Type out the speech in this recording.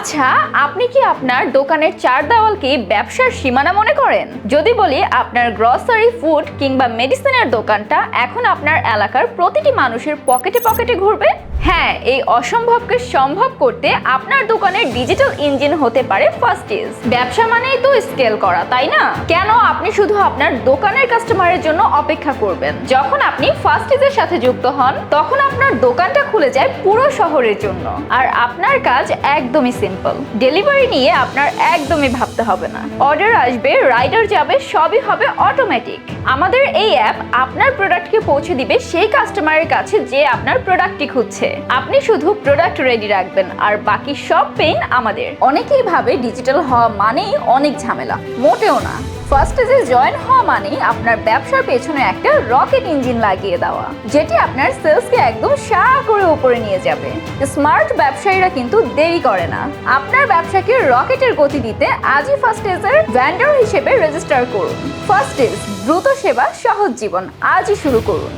আচ্ছা, আপনি কি আপনার দোকানের চার দেওয়ালকে ব্যবসার সীমানা মনে করেন? যদি বলি আপনার গ্রসারি, ফুড কিংবা মেডিসিনের দোকানটা এখন আপনার এলাকার প্রতিটি মানুষের পকেটে পকেটে ঘুরবে? হ্যাঁ, এই অসম্ভবকে সম্ভব করতে আপনার দোকানের ডিজিটাল ইঞ্জিন হতে পারে ফাস্টিজ। ব্যবসা মানেই তো স্কেল করা, তাই না? কেন আপনি শুধু আপনার দোকানের কাস্টমারের জন্য অপেক্ষা করবেন? যখন আপনি ফাস্টিজের সাথে যুক্ত হন, তখন আপনার দোকানটা খুলে যায় পুরো শহরের জন্য। আর আপনার কাজ একদমই সিম্পল। ডেলিভারি নিয়ে আপনার একদমই ভাবতে হবে না। অর্ডার আসবে, রাইডার যাবে, সবই হবে অটোমেটিক। আমাদের এই অ্যাপ আপনার প্রোডাক্টকে পৌঁছে দিবে সেই কাস্টমারের কাছে যে আপনার প্রোডাক্টটি খুঁজছে। আপনি শুধু প্রোডাক্ট রেডি রাখবেন আর বাকি সব পেইন আমাদের। অনেকেই ভাবে ডিজিটাল হওয়া মানেই অনেক ঝামেলা। মোটেও না। ফাস্টিজে জয়েন হওয়া মানেই আপনার ব্যবসার পেছনে একটা রকেট ইঞ্জিন লাগিয়ে দেওয়া, যেটি আপনার সেলসকে একদম সারা করে উপরে নিয়ে যাবে। স্মার্ট ব্যবসায়ীরা কিন্তু দেরি করে না। আপনার ব্যবসাকে রকেটের গতি দিতে আজই ফাস্টিজের ভেন্ডর হিসেবে রেজিস্টার করুন। ফাস্টিজ, দ্রুত সেবা, সহজ জীবন। আজই শুরু করুন।